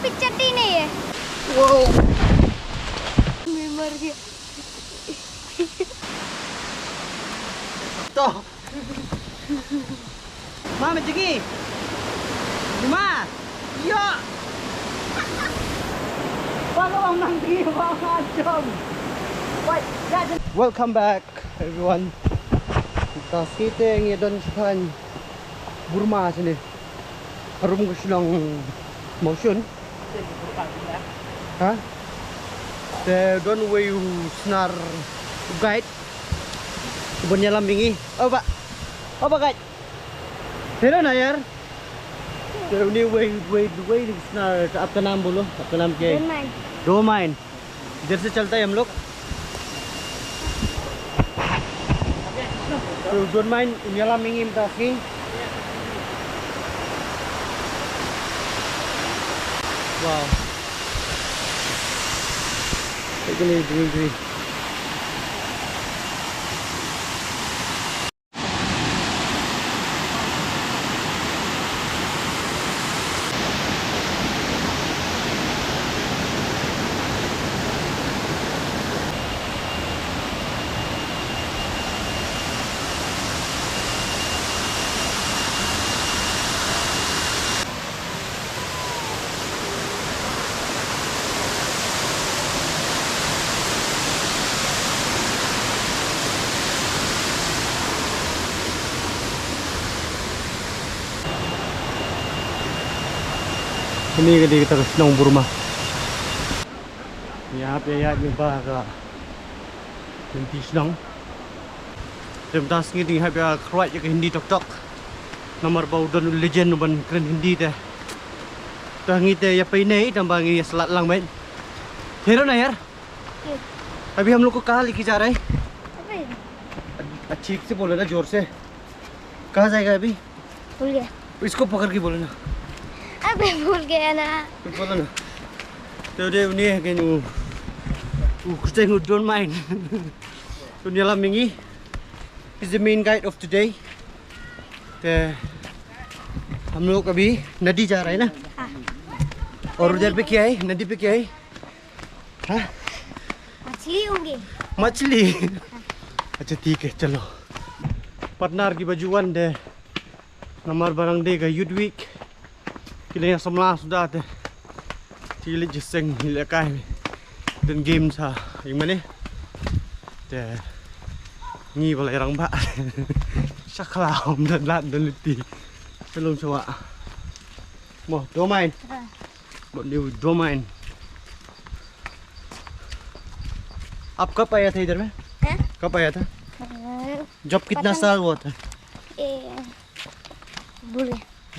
पिक्चर दी नहीं है। Wow. मैं मर गया। Toh. Mama Jiki. Lima. Ya. Welcome back everyone. Kita sitting ya don sepan Burma sini. Harum ko silang motion. Ha? The don't way you snar guide. Kebunnya lambingi. Oh pak. Oh pak guide. Hello na yaar. तो नहीं वही आपका नाम बोलो, आपका नाम क्या है? डोमाइन। इधर से चलता है हम लोग। तो domain nyala mingim taki। Wow। ini green। Ini kita ke Senong Burma. यहाँ पे याद में बागा Hindi Senong. Terima kasih nih यहाँ पे keluar je ke Hindi tok nomor bau dan legend ban keren Hindi teh. Dah ngite ya पे नहीं tambah ngi selat lang ben. Hero ना यार? अभी हम लोग को कहाँ लेके जा रहे हैं? ठीक से बोलो ना जोर से. कहाँ जाएगा अभी? भूल गया। इसको पकड़ के बोलो ना. अबे भूल गया ना। बोलो ना. तो दे ini kan don't mind. Dunia Lamingi is the main guide of today. हम लोग अभी नदी जा रहे हैं ना? और उधर पे क्या है? नदी पे क्या है? हाँ? मछली होंगे। मछली? अच्छा ठीक है चलो. Partner की bajuan deh. Nomor barang deh ke Youth Week. Kila yang semula sudah deh. Cilik jeseng lekai. Dan game sa. Yang mana? Deh. Ngi balai orang bak. Saklau dan lat dan leti. Belum coba. Mau domain. Buat dia domain. आप कब आया था इधर में? कब आया था? जब कितना साल हुआ था?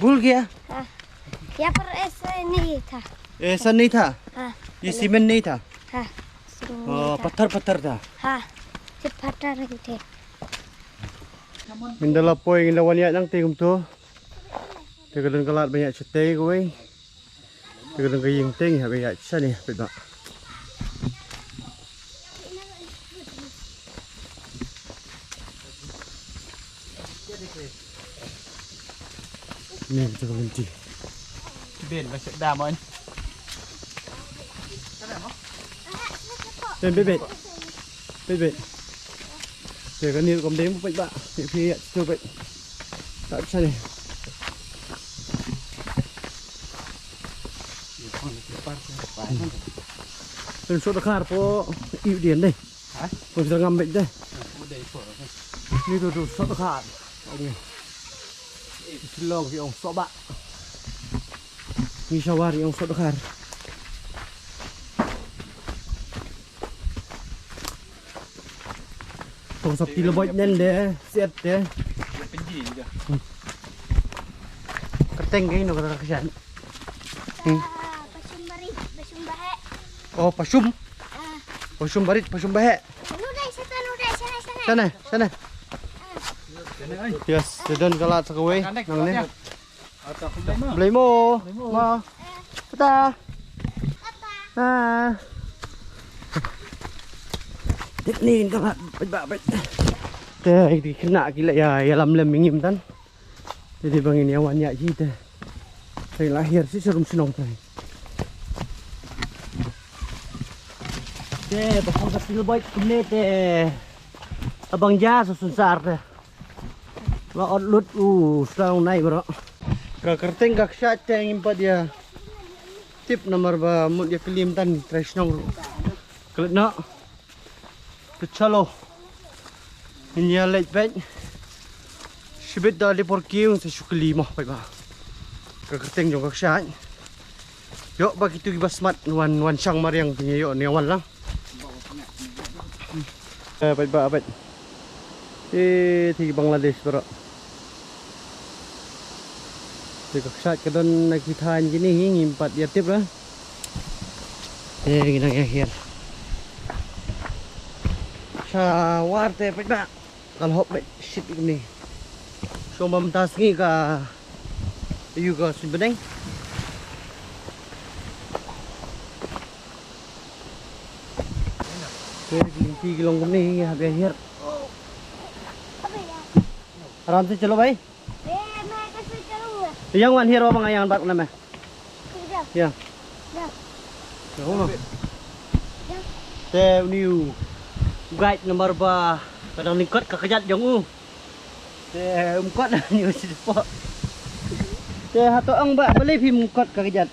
भूल गया? हाँ। यहाँ पर ऐसा नहीं था। ऐसा नहीं था? हाँ। ये सीमेंट नहीं था? हाँ। पत्थर था? हाँ। सिर्फ पत्थर ही थे। Minda lapoy ng lawan yan ang tingum to. Tegadon kalat banyak cetay gue. Tegadon kaying ting ha banyak sana beda. Ni kita berhenti. Ben masuk dah mon. Ben bebek. Bebek. Tegan ni kom demo pa ba. Pi tu ba. Tak sana. Tên số đặc po ưu điển đây. Hả? Còn sẽ ngâm bệnh đây. Đi từ số đặc hạt. Xin lỗi cái ông số bạn. Đi sau đi ông số đặc hạt. Còn sắp kilo bội nhân để xét để. Cái gì vậy? Cái tên cái nó có cái sản. Pasum bahe. Oh, pasum. Pasum barit, pasum bahe. Nuday, sana. Sana. Yes, dan kalat sa kaway. Nang ni. Beli mo. Ma. Tata. Ah. Dit ni kalat bait. Teh di kena gila ya lam mingim tan. Jadi bangin ya wan ya ji teh. Saya lahir sih serum senong teh. Teh, bakal kasih boy kulit teh. Abang ja susunsar teh. Laot lut selang naik bro. Kerteng gak syat teh ngimpat dia. Tip nomor ba mut dia kelim tan tresnong. Kelet nak. Kecalo. Ini lek pet. Sibit dari porkiung sesukli mah baik bah. Kerteng jong gak syat. Yok bagi tu gibas mat wan syang mariang punya yok ni awan lang. Baik bah baik. Thì Bangladesh bro. Thì các sát cái đơn này khi than cái này nhìn bật điện tiếp đó. Đây cái này hiện. Sa war te baik bah. Kalau hop baik shit ini. So mamtas ni ka juga sebeneng. Oke, kilong ini habis akhir. आराम से चलो भाई मैं कैसे चलूंगा yang wan hero bang yang bak nama ya te new guide nomor ba kadang lingkot kakajat jong te umkot new sipo te hato ang ba beli phim umkot kakajat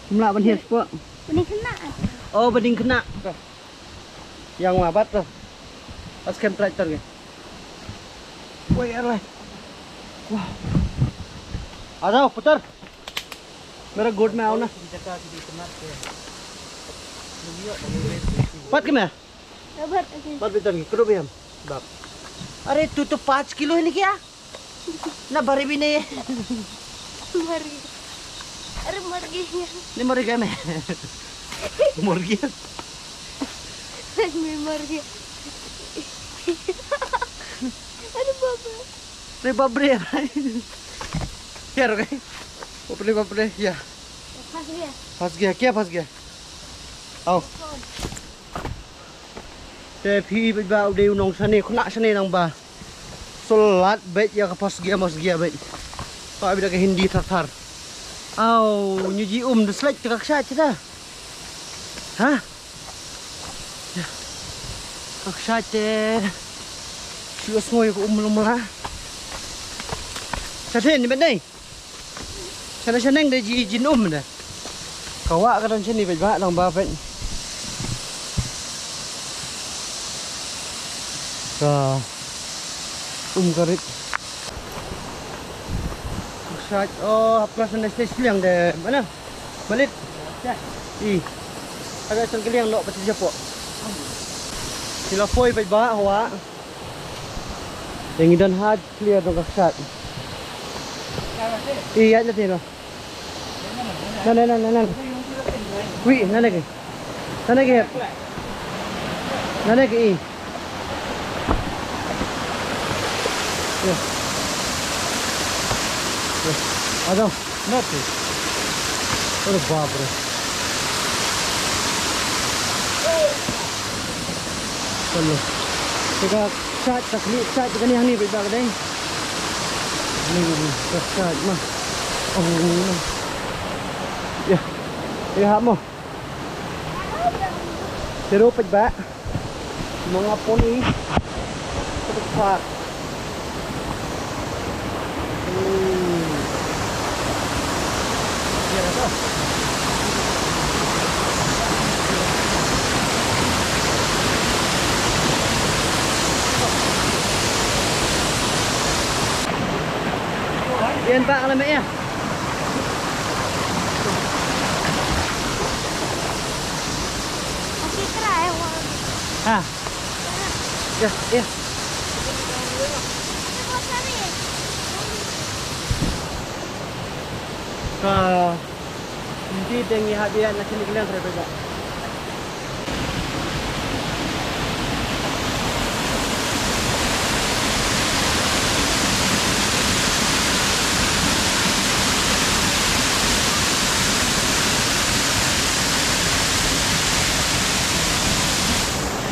semla ban hier sipo bening kena oh bening kena yang wabat tuh pas kem tractor ke woi alah wah आ पुत्र मेरा गोट में आओ ना पत के मैं पत भीतर की करो भी हम बाप अरे तू तो 5 किलो है क्या ना भरी भी नहीं है मर गई अरे मर गई नहीं मर गया मैं मर गया मैं मर गया अरे बाबा अरे बाप रे क्या हो गई बाप रे क्या फंस गया क्या फंस गया आओ ते phi bây vào đều nông sane khuna sane nang ba solat bet ya ka pas gia bet pa bida ke hindi thar au nyuji deslek te kaksa cita ha kaksa te sios ngoi ko lumla sa ni bên đây sana neng de jin nè kawa ka dan sini ba lang ba pen ka karit sat oh prasan stage liang de mana balit i ada san keliang no pati japo sila foi ba hawa yang idan had clear dong kasat iya aja tino nan wi nan lagi ya ada nanti oh babre kalau kita cat kan yang ni berbalik deh ini cat mah oh ya lihat mo serupat ba mga poni tepat ya ada Yan pak alam ya. Masih kerai Ha. Ya, ya. Ka hindi tengi hadiah na kinikilang kereta.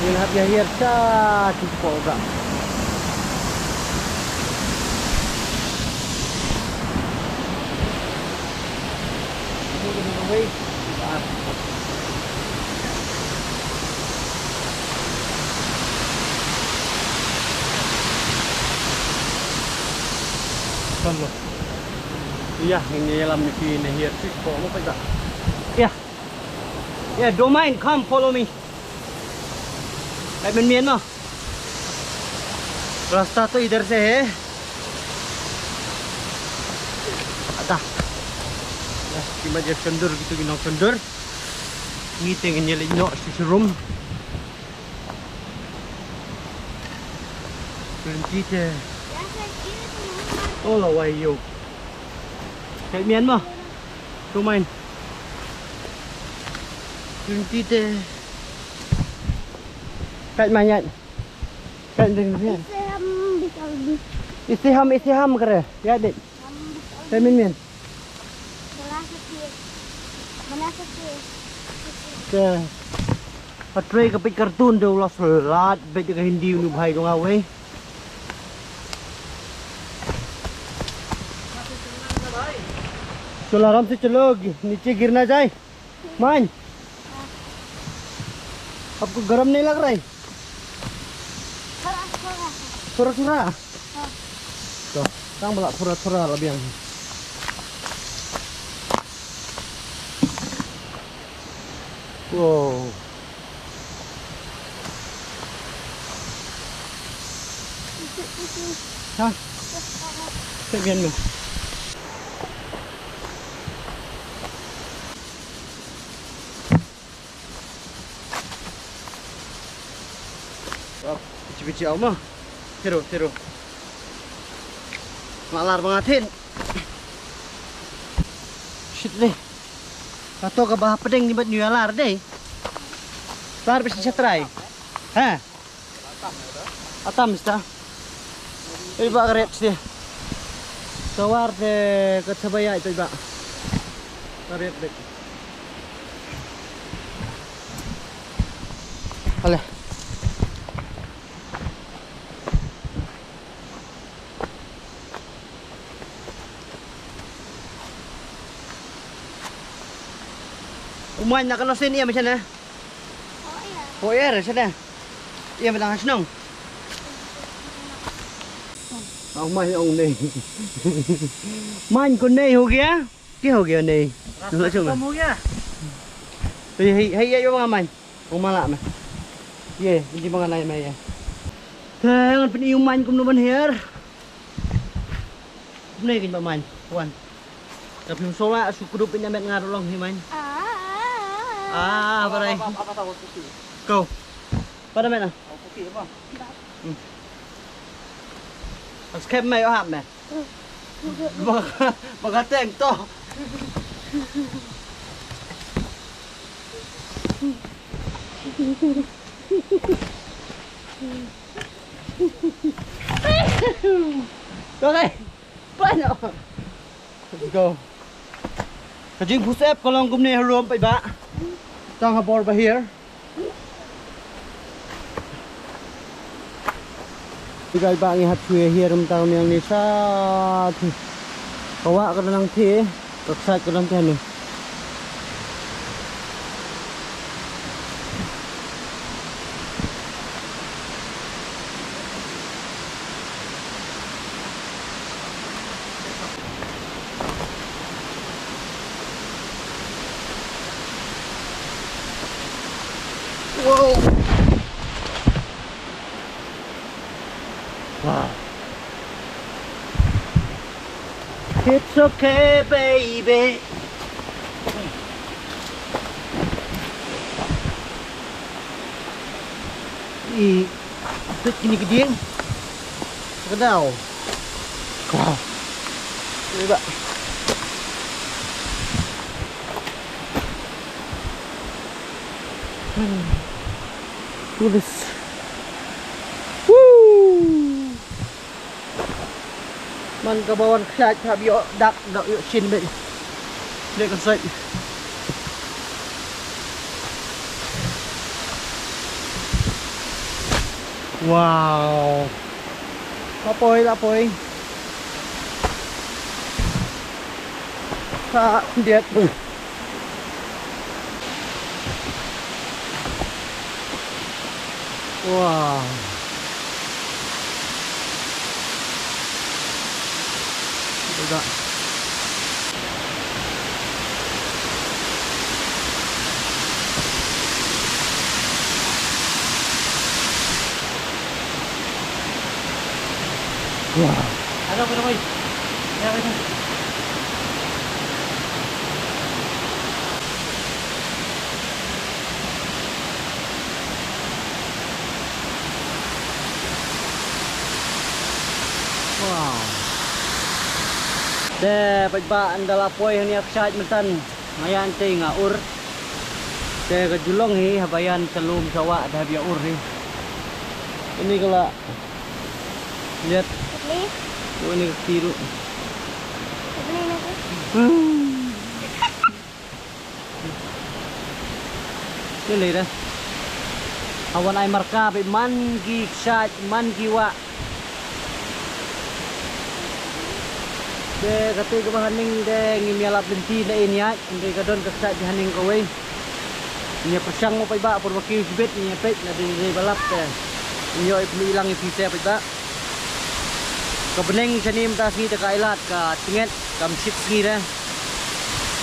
Lihat ya hirsa cukup enggak. Yeah, ini dalam ni here. Kau mau apa? Yeah. Yeah, don't mind. Come, follow me. Lại bên miền mà. रास्ता तो इधर से है. Ada. Ya, cuma dia kendur gitu gini kendur. Ngiting nyelin nyok si serum. Berhenti deh. Oh là quay yêu. Chạy miến mà. Tụi mình. Berhenti deh. Chạy mà nhận. Chạy đừng thế. Istiham kere. Ya, Dik. Chạy miến. Oke. Patre ke pik kartun do la salat baik ke Hindi nu bhai dong awe. चलो आराम से चलो नीचे गिर ना जाए मान आपको गरम नहीं लग रहा है थोड़ा तो tang balak थोड़ा lebih yang wow hah sekian nih Bici-bici aku mah. Tiru. Malar bangetin. Shit deh. Atau ke bah pedeng ni buat nyualar deh. Tar bisa cetrai. Hah? Atam sta. Ini bak red sih. Sawar deh ke Sebaya itu bak. Red deh. Oleh. Umay nak kalau sini ya macam mana? Oh iya, sana. Iya betul senang. Umay ông này. Man con này हो गया? क्या हो गया này? Dulu cuma. Kamu ya? Hey ayo bang man. Ông malak mah. Ye, ini bang naik mah ya. Tengah peniuman kum nuban here. Này kin bang man, kawan. Tapi solat suku dup ini amet ngarulong ni man. Apa đây? Câu. Bắt đây nào. Skep mày ở hạm này. Bằng hạt tiền to. Rồi. Bắt nào. Let's go. Kajing pusep kalau ngum ni harum pai ba. Tang habor ba here. Tigai ba ngi hat chue here tang yang ni sa thu. Kawa ka nang thi, kaksat ka nang thi. Whoa! Wow! It's okay, baby. Tức gini gede. Kedau. Wow. Coba. Tulis. Woo. Man kabawan khat hab yo dak yo shin be. Để con dậy. Wow. Lapoy. Sa diet. Wow. Tidak. Wah. Ada apa namanya? Ya ini. Wow. Deh, pagba anda lapoy ni aksad mentan. Ngayan tay ngaur. Deh kejulong hi habayan telum sawa dah biar ur hi. Ini kalau lihat Ini, oh, ini tiru. ini nanti. Ini dah. Awan ay marka be man gi shot man gi wa. De kate ke bahaning de ngimialap benti na inyat inde kadon kasat dihaning kawin. Nya persang mo pa iba por wakil sibet nya pet na di balap te. Inyo ilang ipite pa iba. Kebening sanim tas ni ka ilat ka tinget kam ship ni dah.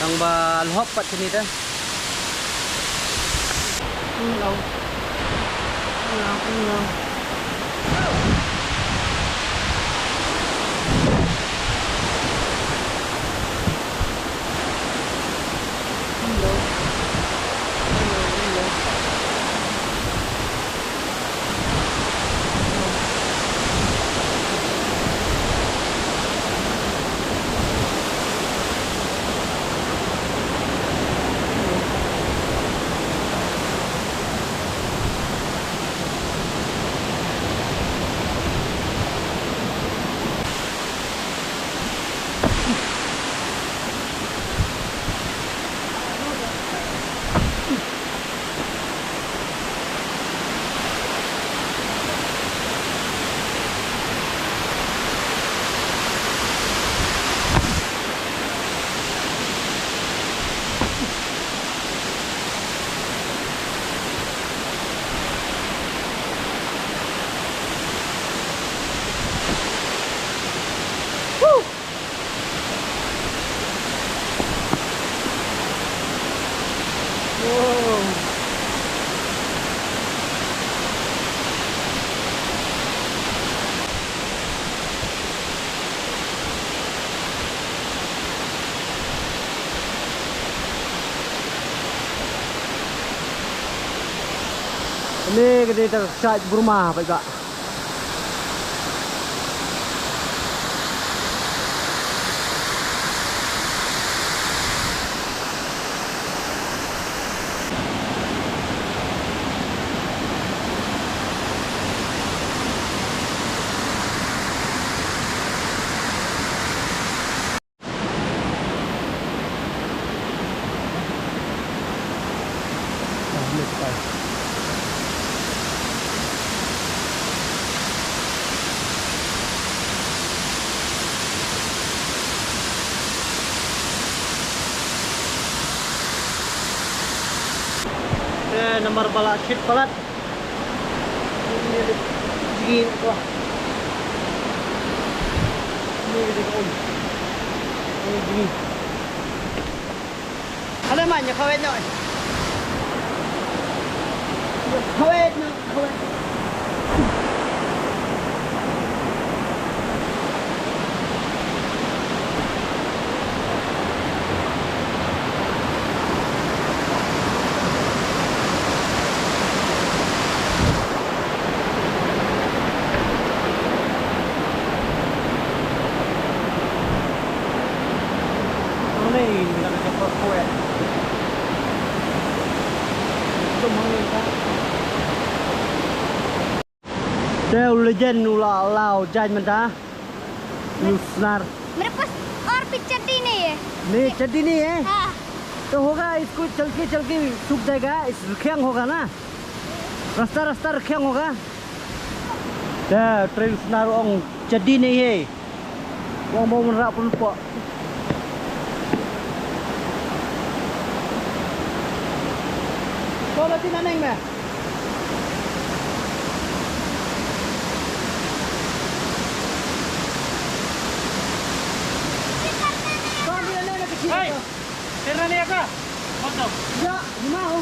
Tang ba lhop pat sini dah. Hello. Hello. Ini kita cat rumah apa enggak? Nomor balak shit balat. Ini dingin kok. Ini dingin. Ini dingin. Ada mana kawet nak? Kawet nak, kawet. Đeo legend ula lao jaj menta. Nusnar. मेरे पास और भी चट्टी नहीं है। नहीं चड्डी नहीं है हाँ, तो होगा इसको चल के सूख जाएगा इस रखेंग होगा ना रास्ता रखेंग होगा ट्रेन सुनार ong चड्डी नहीं है वो mau menerap pun lupa kau berarti naneng meh Hei, tirna ni apa? Mantap. ya mau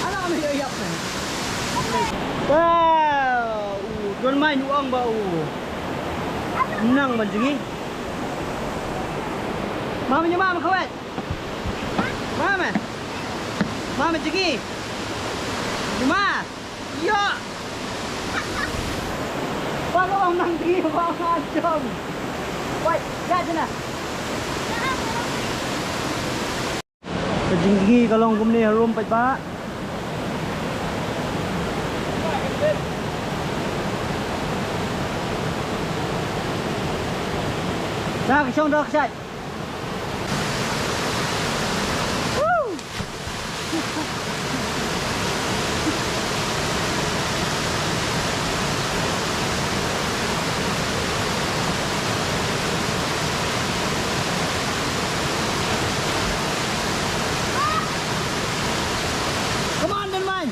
anak kami yo yap wow Tuan main uang bau. Menang banjungi. Mama mama kawat. Mama. Mama jegi. Cuma. Yo. Bang orang nang jegi bang macam. Wait, ya sana. Kejinggi kalau ngum ni harum pai ba. Dah kesong dah kesat. Come on, Denman.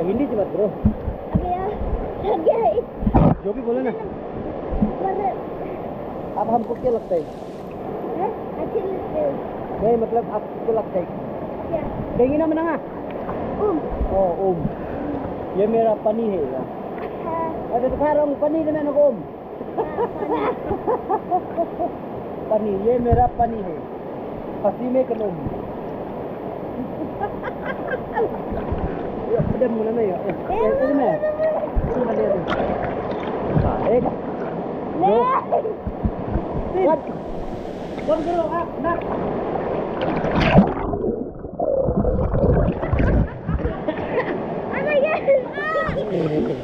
Hindi से बात करो। अबे यार थक गया है। जो भी बोले ना। अब हमको क्या लगता है? अच्छे लगते हो। नहीं मतलब आपको लगता है क्या? कहेंगे ना मना? ओम। ये मेरा पनी है यार। अरे तो खा रहा हूँ पनी तो मैंने ओम। पनी ये मेरा पनी है। पसीने का नोम। Udah mulai na yun. Ito na. Ek. No. What? What go up? Nak. Oh my god.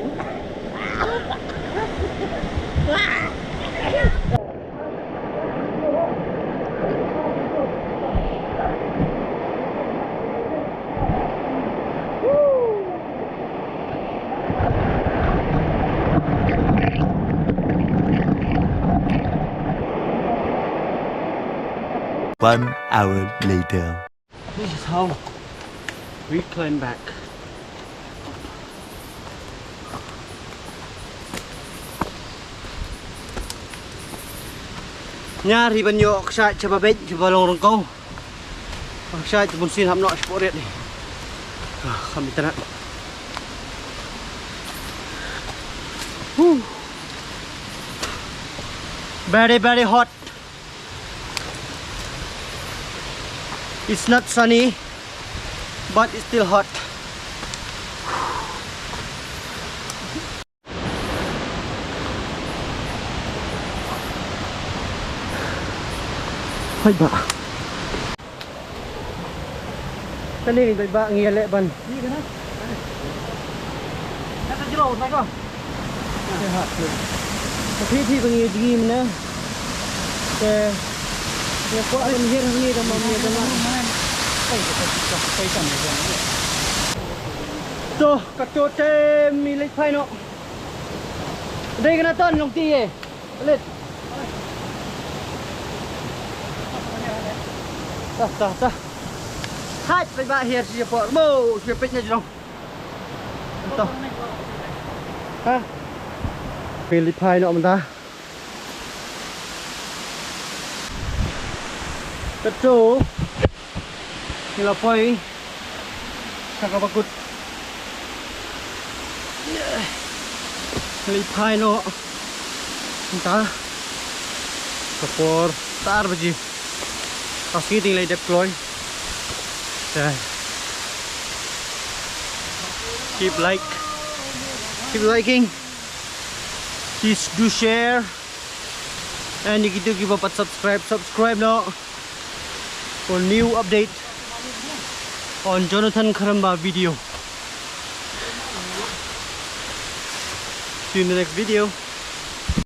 One hour later. This is how we climb back. Nyari banyo ksat sa babet sa balong rongkong. Ksat sa bunsin hamno sa poret ni. Kami tanak. Very hot. It's not sunny, but it's still hot. Hai ba. Tani ni ba ngiyale ban. Ni kana? Kata jero, sai ko. Hot. Tapi thi bangi digi mana? Okay. Ya ko alam here ni da mamaya da na. So, katote milik pai no. Dai kana ton long ti eh. Alit. Ta. Haiไปบ้า here si po. Mo, pipit niya dong. Ito. Ha? Milik pai no man ta. Kecu nilapoi kakabakut lipai no entah kapor tar baji pasti tinggal deploy keep liking, please do share, and gitu give up subscribe no for new update on Jonathan Karamba video. See you in the next video.